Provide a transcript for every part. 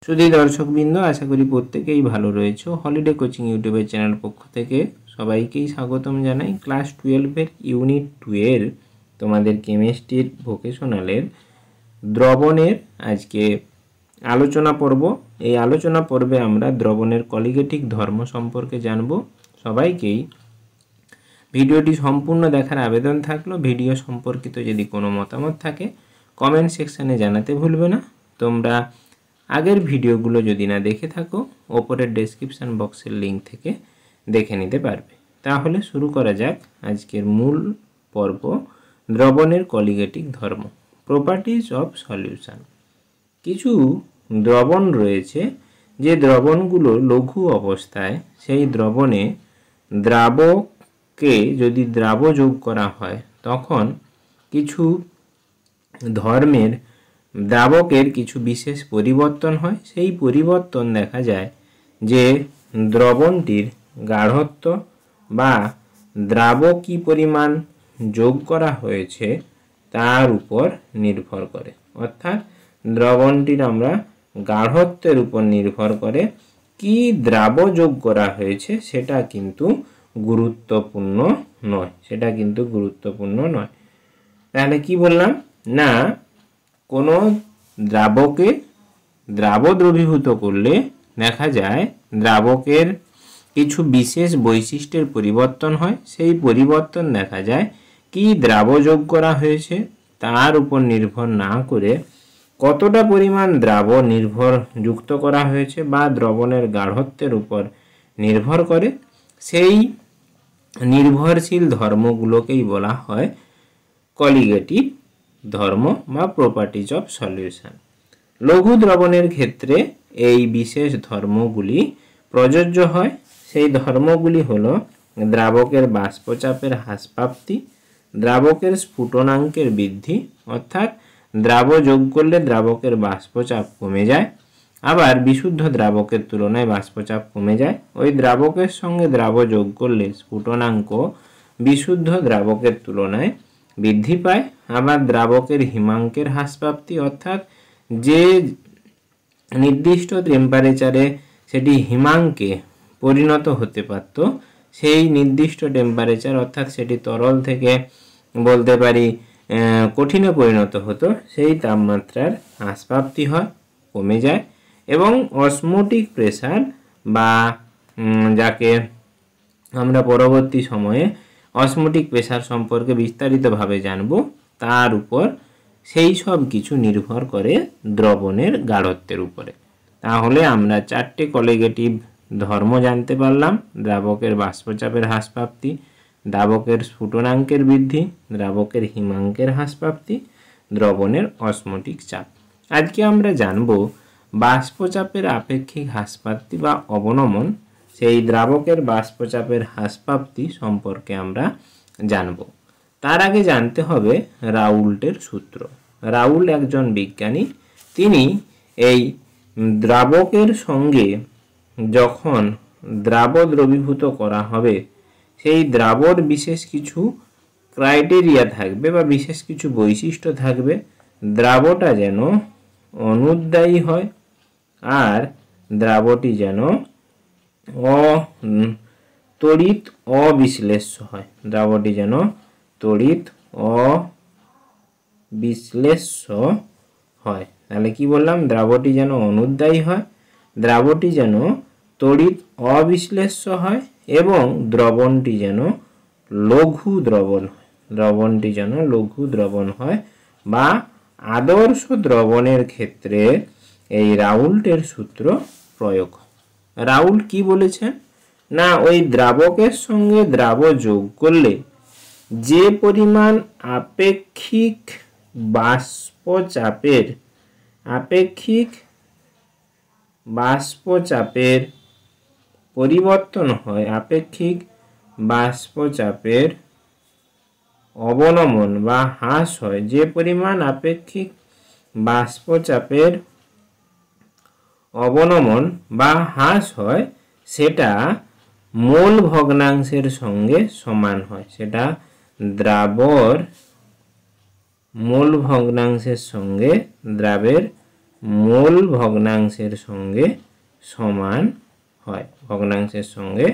শুধু দর্শকবৃন্দ, আশা করি প্রত্যেকেই ভালো রয়েছে। হলিডে কোচিং ইউটিউবের চ্যানেল পক্ষ থেকে সবাইকেই স্বাগতম জানাই। ক্লাস 12-এর ইউনিট 2-এর তোমাদের কেমিস্ট্রির ভোকেশনালের দ্রবণের আজকে আলোচনা পর্ব। এই আলোচনা পর্বে আমরা দ্রবণের কলিগেটিক ধর্ম সম্পর্কে জানব। সবাইকেই ভিডিওটি সম্পূর্ণ দেখার আবেদন থাকলো। ভিডিও সম্পর্কিত যদি কোনো মতামত থাকে কমেন্ট সেকশানে জানাতে ভুলবে না। তোমরা আগের ভিডিওগুলো যদি না দেখে থাকো ওপরের ডেসক্রিপশান বক্সের লিঙ্ক থেকে দেখে নিতে পারবে। তাহলে শুরু করা যাক আজকের মূল পর্ব, দ্রবণের কলিগেটিক ধর্ম, প্রপার্টিজ অফ সলিউশন। কিছু দ্রবণ রয়েছে যে দ্রবণগুলো লঘু অবস্থায়, সেই দ্রবণে দ্রাবককে যদি দ্রাব যোগ করা হয় তখন কিছু ধর্মের দ্রাবকের কিছু বিশেষ পরিবর্তন হয়। সেই পরিবর্তন দেখা যায় যে দ্রবণটির গাঢ়ত্ব বা দ্রাব কী পরিমাণ যোগ করা হয়েছে তার উপর নির্ভর করে। অর্থাৎ দ্রবণটির আমরা গাঢ়ত্বের উপর নির্ভর করে কি দ্রাব যোগ করা হয়েছে সেটা কিন্তু গুরুত্বপূর্ণ নয়, তাহলে কি বললাম না, কোনো দ্রাবকে দ্রাব দ্রবীভূত করলে দেখা যায় দ্রাবকের কিছু বিশেষ বৈশিষ্ট্যের পরিবর্তন হয়। সেই পরিবর্তন দেখা যায় কি দ্রাব যোগ করা হয়েছে তার উপর নির্ভর না করে কতটা পরিমাণ দ্রাব যুক্ত করা হয়েছে বা দ্রবণের গাঢ়ত্বের উপর নির্ভর করে। সেই নির্ভরশীল ধর্মগুলোকেই বলা হয় কলিগেটিভ ধর্ম বা প্রপার্টিজ অফ সলিউশন। লঘু দ্রবণের ক্ষেত্রে এই বিশেষ ধর্মগুলি প্রযোজ্য হয়। সেই ধর্মগুলি হলো দ্রাবকের বাষ্পচাপের হ্রাসপ্রাপ্তি, দ্রাবকের স্ফুটনাঙ্কের বৃদ্ধি, অর্থাৎ দ্রাব যোগ করলে দ্রাবকের বাষ্পচাপ কমে যায়, আবার বিশুদ্ধ দ্রাবকের তুলনায় বাষ্পচাপ কমে যায়। ওই দ্রাবকের সঙ্গে দ্রাব যোগ করলে স্ফুটনাঙ্ক বিশুদ্ধ দ্রাবকের তুলনায় বৃদ্ধি পায়, আবার দ্রাবকের হিমাঙ্কের হ্রাসপ্রাপ্তি, অর্থাৎ যে নির্দিষ্ট টেম্পারেচারে সেটি হিমাঙ্কে পরিণত হতে পারত সেই নির্দিষ্ট টেম্পারেচার, অর্থাৎ সেটি তরল থেকে বলতে পারি কঠিনে পরিণত হতো, সেই তাপমাত্রার হ্রাসপ্রাপ্তি হয়, কমে যায়। এবং অসমোটিক প্রেসার বা যাকে আমরা পরবর্তী সময়ে অসমোটিক প্রেসার সম্পর্কে বিস্তারিতভাবে জানব, তার উপর সেই সব কিছু নির্ভর করে দ্রবণের গাঢ়ত্বের উপরে। তাহলে আমরা 4টে কলিগেটিভ ধর্ম জানতে পারলাম: দ্রাবকের বাষ্পচাপের হ্রাসপ্রাপ্তি, দ্রাবকের স্ফুটনাঙ্কের বৃদ্ধি, দ্রাবকের হিমাঙ্কের হ্রাসপ্রাপ্তি, দ্রবণের অসমোটিক চাপ। আজকে আমরা জানব বাষ্পচাপের আপেক্ষিক হ্রাসপ্রাপ্তি বা অবনমন। সেই দ্রাবকের বাষ্পচাপের হ্রাসপ্রাপ্তি সম্পর্কে আমরা জানব। তার আগে জানতে হবে রাউল্টের সূত্র। রাউল একজন বিজ্ঞানী। তিনি এই দ্রাবকের সঙ্গে যখন দ্রাব দ্রবীভূত করা হবে সেই দ্রাবর বিশেষ কিছু ক্রাইটেরিয়া থাকবে বা বিশেষ কিছু বৈশিষ্ট্য থাকবে। দ্রাবটা যেন অনুদ্বায়ী হয় আর দ্রাবটি যেন তড়িৎ অবিশ্লেষ্য হয়। দ্রাবটি যেন তড়িৎ অবিশ্লেষ্য হয়। তাহলে কি বললাম? দ্রাবটি যেন অনুদ্বায়ী হয়, দ্রাবটি যেন তড়িৎ অবিশ্লেষ্য হয় এবং দ্রবণটি যেন লঘু দ্রবণ হয় বা আদর্শ দ্রবণের ক্ষেত্রে এই রাউল্টের সূত্র প্রয়োগ। রাউল কি বলেছেন না, ওই দ্রাবকের সঙ্গে দ্রাব যোগ করলে যে পরিমাণ আপেক্ষিক বাষ্পচাপের পরিবর্তন হয়, আপেক্ষিক বাষ্পচাপের অবনমন বা হ্রাস হয়, যে পরিমাণ আপেক্ষিক বাষ্পচাপের অবনমন বা হ্রাস হয় সেটা মোল ভগ্নাংশের সঙ্গে সমান হয়। সেটা দ্রাবর মোল ভগ্নাংশের সঙ্গে দ্রাবের মোল ভগ্নাংশের সঙ্গে সমান হয়, ভগ্নাংশের সঙ্গে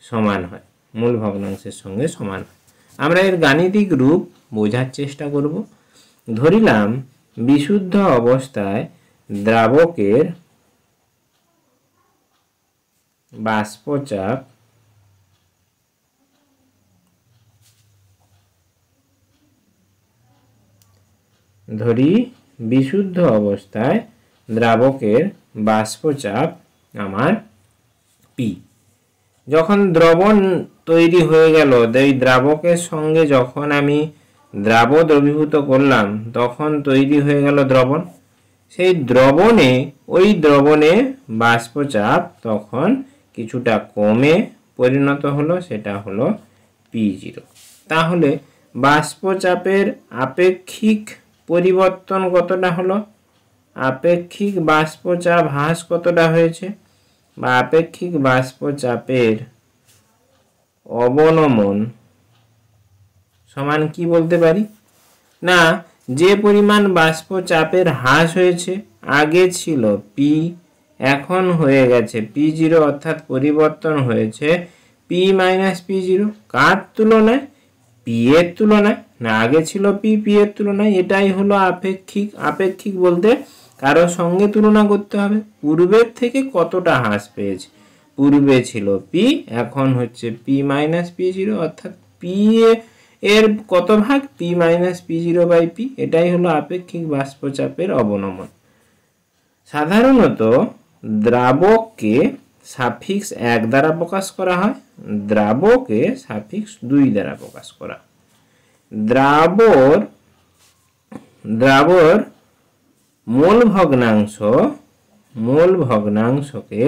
সমান হয়, মূল ভগ্নাংশের সঙ্গে সমান হয়। আমরা এর গাণিতিক রূপ বোঝার চেষ্টা করব। ধরিলাম বিশুদ্ধ অবস্থায় দ্রাবকের বাষ্পচাপ বিশুদ্ধ অবস্থায় দ্রাবকের বাষ্পচাপ আমার পি। যখন দ্রবণ তৈরি হয়ে গেল, এই দ্রাবকের সঙ্গে যখন আমি দ্রাব দ্রবীভূত করলাম তখন তৈরি হয়ে গেল দ্রবণ। সেই দ্রবণে বাষ্পচাপ তখন কিছুটা কমে পরিণত হলো, সেটা হলো P0। তাহলে বাষ্পচাপের আপেক্ষিক পরিবর্তন কতটা হলো, আপেক্ষিক বাষ্পচাপ হ্রাস কতটা হয়েছে, বা আপেক্ষিক বাষ্পচাপের অবনমন সমান কি বলতে পারি না, যে পরিমাণ বাষ্পচাপের হ্রাস হয়েছে, আগে ছিল P, এখন হয়ে গেছে P0, অর্থাৎ পরিবর্তন হয়েছে P মাইনাস P0। কার তুলনায়? P এর তুলনায়। না, আগে ছিল P, P এর তুলনায়। এটাই হলো আপেক্ষিক। আপেক্ষিক বলতে কারোর সঙ্গে তুলনা করতে হবে, পূর্বের থেকে কতটা হ্রাস পেয়েছে। পূর্বে ছিল P, এখন হচ্ছে P মাইনাস P0, অর্থাৎ P এর কত ভাগ, P minus P0 by P। এটাই হলো আপেক্ষিক বাষ্পচাপের অবনমন। সাধারণত দ্রাবককে সাফিক্স 1 দ্বারা প্রকাশ করা হয়, দ্রাবকে সাফিক্স 2 দ্বারা প্রকাশ করা। দ্রাবর মোল ভগ্নাংশকে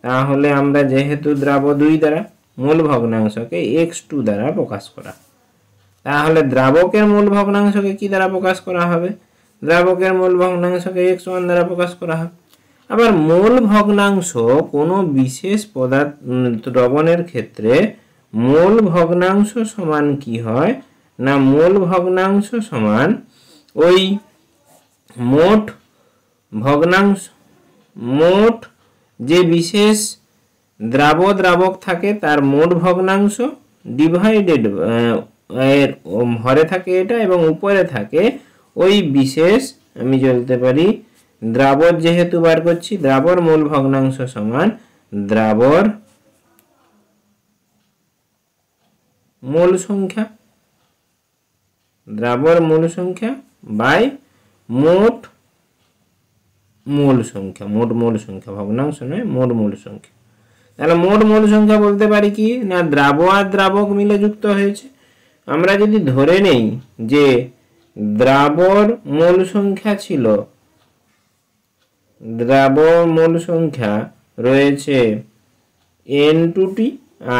তাহলে আমরা যেহেতু দ্রাব 2 দ্বারা, মূল ভগ্নাংশকে x2 দ্বারা প্রকাশ করা। তাহলে দ্রাবকের মূল ভগ্নাংশকে কি দ্বারা প্রকাশ করা হবে? দ্রাবকের মূল ভগ্নাংশকে x1 দ্বারা প্রকাশ করা হবে। আবার মূল ভগ্নাংশ কোনো বিশেষ দ্রবণের ক্ষেত্রে মূল ভগ্নাংশ সমান কি হয় না, মূল ভগ্নাংশ সমান ওই মোট যে বিশেষ দ্রাবক থাকে তার মোট ভগ্নাংশ ডিভাইডেড, এর হরে থাকে এটা এবং উপরে থাকে ওই বিশেষ, আমি বলতে পারি দ্রাবর যেহেতু বার করছি, দ্রাবর মূল ভগ্নাংশ সমান দ্রাবর মূল সংখ্যা, দ্রাবর মূল সংখ্যা বাই মোট মূল সংখ্যা, ভগ্নাংশ নয়, মোট মূল সংখ্যা। তাহলে মোট মূল সংখ্যা বলতে পারি কি না, দ্রাব আর দ্রাবক মিলে যুক্ত হয়েছে। আমরা যদি ধরে নেই যে দ্রাবর মূল সংখ্যা ছিল, দ্রাবর মূল সংখ্যা রয়েছে n2t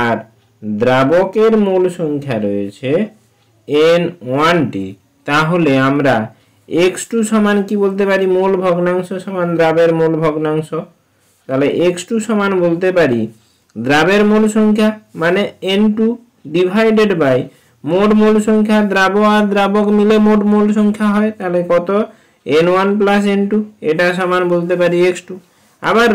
আর দ্রাবকের মূল সংখ্যা রয়েছে n1t, তাহলে আমরা x2 সমান কি বলতে পারি, মূল ভগ্নাংশ সমান দ্রাবের মূল ভগ্নাংশ। তাহলে x2 সমান বলতে পারি দ্রাবের মূল সংখ্যা মানে n2 ডিভাইডেড বাই মোট মূল সংখ্যা, দ্রাব আর দ্রাবক মিলে মোট মূল সংখ্যা হয়, তাহলে কত, n1 প্লাস n2, এটা সমান বলতে পারি x2। আবার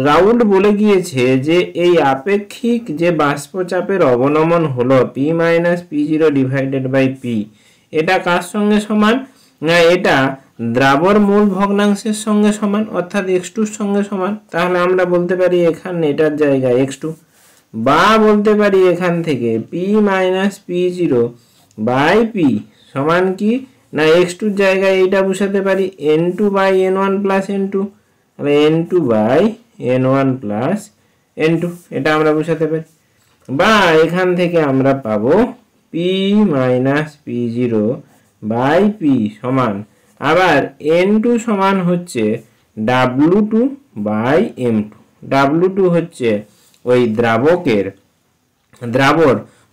রাউল্ট বলে গিয়েছে যে এই আপেক্ষিক যে বাষ্পচাপের অবনমন হলো P minus P0 divided by P, এটা কার সঙ্গে সমান না, এটা দ্রাবর মূল ভগ্নাংশের সঙ্গে সমান, অর্থাৎ x2 এর সঙ্গে সমান। তাহলে আমরা বলতে পারি এখানে এটার জায়গায় x2, বা বলতে পারি এখান থেকে P minus P0 by P সমান কি না, x2 এর জায়গায় এইটা বসাতে পারি n2 by n1 plus n2, তাহলে n2 by n1 plus n2, এটা আমরা বসাতে পারি। বা এখান থেকে আমরা পাবো P minus P0 by P সমান, আবার n2 সমান হচ্ছে W2 বাই M2। W2 হচ্ছে ওই দ্রাবর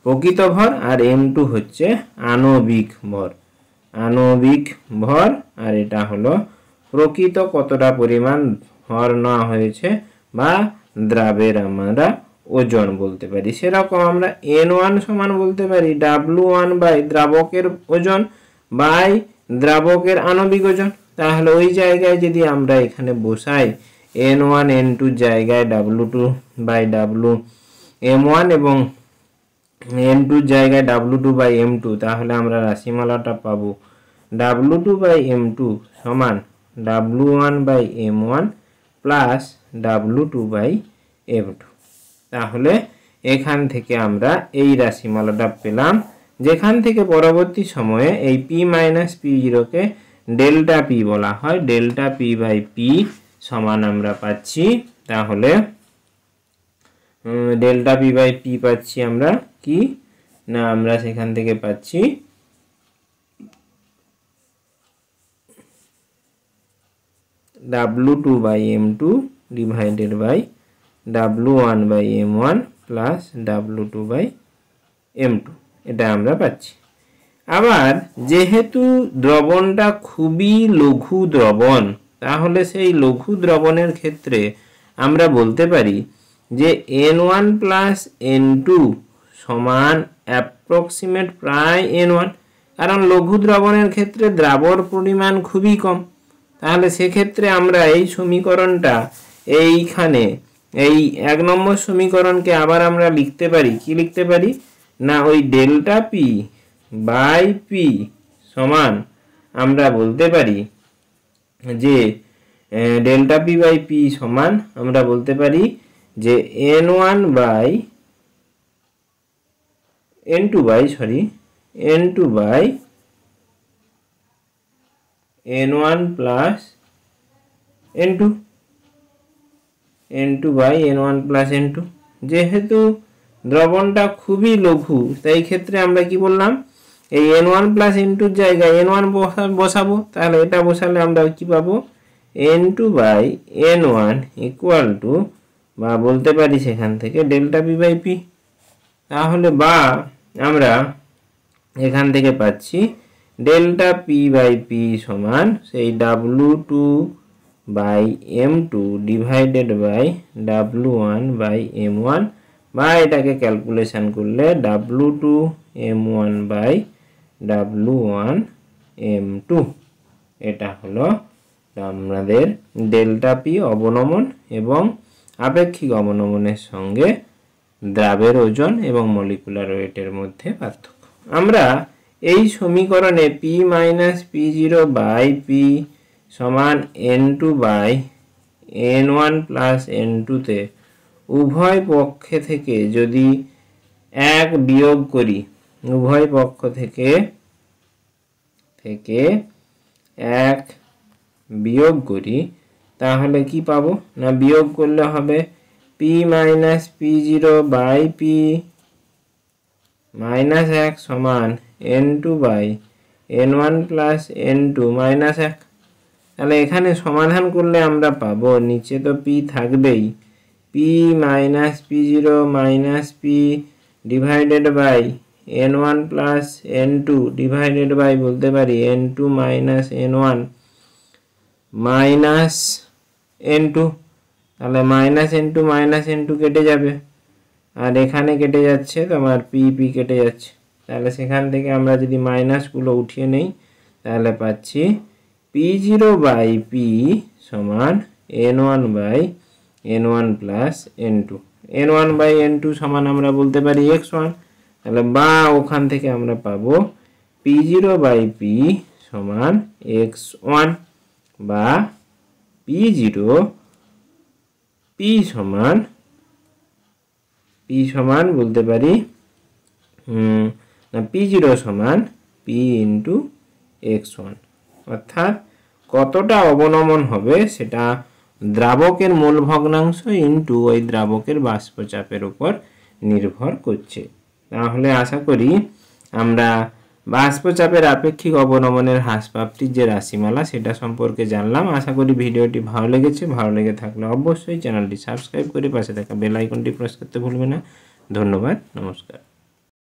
প্রকৃত ভর, আর M2 হচ্ছে আণবিক ভর, আর এটা হলো প্রকৃত কতটা পরিমাণ ভর নেওয়া হয়েছে বা দ্রাবের আমরা ওজন বলতে পারি। সেরকম আমরা n1 সমান বলতে পারি W1 বাই দ্রাবকের ওজন বাই দ্রাবকের আণবিক ওজন। তাহলে ওই জায়গায় যদি আমরা এখানে বসাই n1 n2 জায়গায় w2 বাই w m1 এবং n2 জায়গায় w2 বাই m2, তাহলে আমরা রাশিমালাটা পাবো w2 বাই m2 সমান w1 by m1 plus w2 by m2। তাহলে এখান থেকে আমরা এই রাশিমালাটা পেলাম, যেখান থেকে পরবর্তী সময়ে এই p মাইনাস p0 কে ডেল্টা p বলা হয়। ডেল্টা p বাই p সমান আমরা পাচ্ছি, তাহলে ডেল্টা p বাই p পাচ্ছি আমরা কি না, আমরা সেখান থেকে পাচ্ছি w2 by m2 divided by w1 by m1 plus w2 by m2, এটা আমরা পাচ্ছি। আবার যেহেতু দ্রবণটা খুবই লঘু দ্রবণ, তাহলে সেই লঘু দ্রবণের ক্ষেত্রে আমরা বলতে পারি যে n1 প্লাস n2 সমান অ্যাপ্রক্সিমেট প্রায় n1, কারণ লঘু দ্রবণের ক্ষেত্রে দ্রাবর পরিমাণ খুবই কম। তাহলে সেক্ষেত্রে আমরা এই সমীকরণটা এইখানে এই 1 নম্বর সমীকরণকে আবার আমরা লিখতে পারি, কি লিখতে পারি না, ওই ডেল্টা p বাই p সমান আমরা বলতে পারি যে ডেল্টা p বাই p সমান আমরা বলতে পারি যে n1 by n2 by n1 plus n2 by n1 plus n2। যেহেতু দ্রবণটা খুবই লঘু, তাই ক্ষেত্রে আমরা কি বললাম, এই n1 প্লাস n2 জায়গায় n1 বসাবো, তাহলে এটা বসালে আমরা কি পাবো n2 by n1 equal to, বা বলতে পারি সেখান থেকে ডেল্টা p বাই p। তাহলে বা আমরা এখান থেকে পাচ্ছি ডেল্টা p বাই p সমান সেই w2 by m2 divided by w1 by m1, বা এটাকে ক্যালকুলেশন করলে w2 m1 by w1 m2। এটা হলো আমাদের ডেল্টা p অবনমন এবং আপেক্ষিক অবনমনের সঙ্গে দ্রাবের ওজন এবং মলিকুলার ওয়েটের মধ্যে পার্থক্য। আমরা এই সমীকরণে p minus p0 by p সমান n2 by n1 plus n2 তে উভয় পক্ষে থেকে যদি 1 বিয়োগ করি, উভয় পক্ষ থেকে 1 বিয়োগ করি, তাহলে কি পাবো না, বিয়োগ করলে হবে p minus p0 by p minus 1 সমান n2 by n1 plus n2 minus 1। তাহলে এখানে সমাধান করলে আমরা পাবো, নিচে তো p থাকবেই, p minus p0 minus p divided by n1 plus n2 divided by বলতে পারি n2 minus n1 minus n2। তাহলে মাইনাস n2 কেটে যাবে, আর এখানে কেটে যাচ্ছে তোমার p কেটে যাচ্ছে। তাহলে সেখান থেকে আমরা যদি মাইনাসগুলো উঠিয়ে নেই, তাহলে পাচ্ছি p0 বাই p সমান n1 by n1 plus n2। n1 by n2 সমান আমরা বলতে পারি x1। তাহলে বা ওখান থেকে আমরা পাবো p0 বাই p সমান x1, বা p0 p সমান বলতে পারি না, p0 সমান p ইন্টু x1। অর্থাৎ কতটা অবনমন হবে সেটা দ্রাবকের মোল ভগ্নাংশ ইন্টু ওই দ্রাবকের বাষ্পচাপের উপর নির্ভর করছে। তাহলে আশা করি আমরা বাষ্পচাপের আপেক্ষিক অবনমনের হ্রাসপ্রাপ্তির যে রাশিমালা সেটা সম্পর্কে জানলাম। আশা করি ভিডিওটি ভালো লেগেছে। ভালো লেগে থাকলে অবশ্যই চ্যানেলটি সাবস্ক্রাইব করে পাশে থাকা বেল আইকনটি প্রেস করতে ভুলবেন না। ধন্যবাদ, নমস্কার।